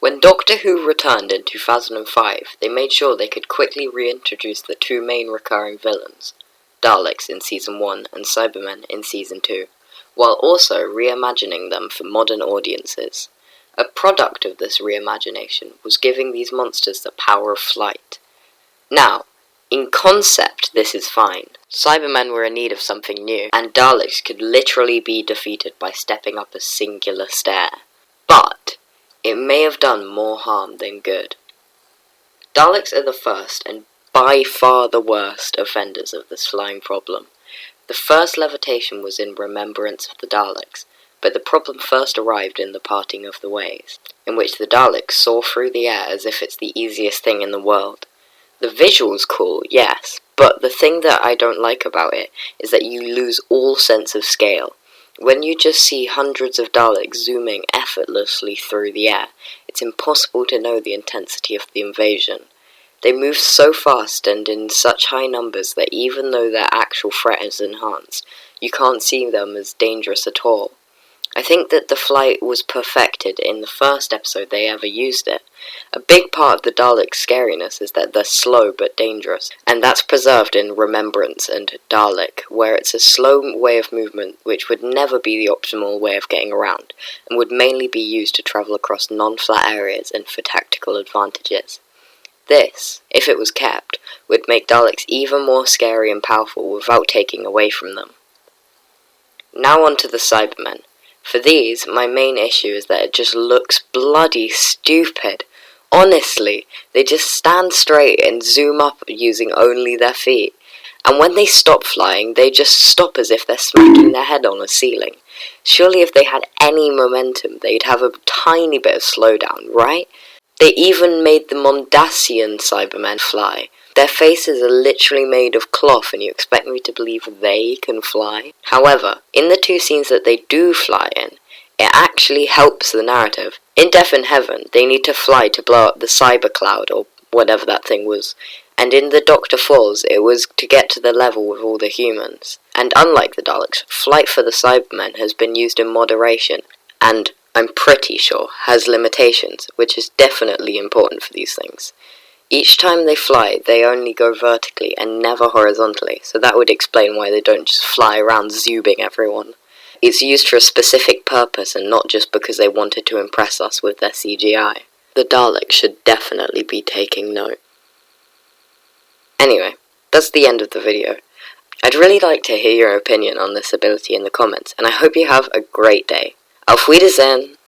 When Doctor Who returned in 2005, they made sure they could quickly reintroduce the two main recurring villains, Daleks in Season 1 and Cybermen in Season 2, while also reimagining them for modern audiences. A product of this reimagination was giving these monsters the power of flight. Now, in concept, this is fine. Cybermen were in need of something new, and Daleks could literally be defeated by stepping up a singular stair. But it may have done more harm than good. Daleks are the first and by far the worst offenders of this flying problem. The first levitation was in remembrance of the Daleks, but the problem first arrived in the Parting of the Ways, in which the Daleks soar through the air as if it's the easiest thing in the world. The visual's cool, yes, but the thing that I don't like about it is that you lose all sense of scale. When you just see hundreds of Daleks zooming effortlessly through the air, it's impossible to know the intensity of the invasion. They move so fast and in such high numbers that even though their actual threat is enhanced, you can't see them as dangerous at all. I think that the flight was perfected in the first episode they ever used it. A big part of the Daleks' scariness is that they're slow but dangerous, and that's preserved in Remembrance and Dalek, where it's a slow way of movement which would never be the optimal way of getting around, and would mainly be used to travel across non-flat areas and for tactical advantages. This, if it was kept, would make Daleks even more scary and powerful without taking away from them. Now on to the Cybermen. For these, my main issue is that it just looks bloody stupid. Honestly, they just stand straight and zoom up using only their feet. And when they stop flying, they just stop as if they're smacking their head on a ceiling. Surely if they had any momentum, they'd have a tiny bit of slowdown, right? They even made the Mondasian Cybermen fly. Their faces are literally made of cloth, and you expect me to believe they can fly? However, in the two scenes that they do fly in, it actually helps the narrative. In Death in Heaven, they need to fly to blow up the cyber cloud, or whatever that thing was. And in The Doctor Falls, it was to get to the level with all the humans. And unlike the Daleks, flight for the Cybermen has been used in moderation, and I'm pretty sure has limitations, which is definitely important for these things. Each time they fly, they only go vertically and never horizontally, so that would explain why they don't just fly around zooming everyone. It's used for a specific purpose and not just because they wanted to impress us with their CGI. The Daleks should definitely be taking note. Anyway, that's the end of the video. I'd really like to hear your opinion on this ability in the comments, and I hope you have a great day. Auf Wiedersehen!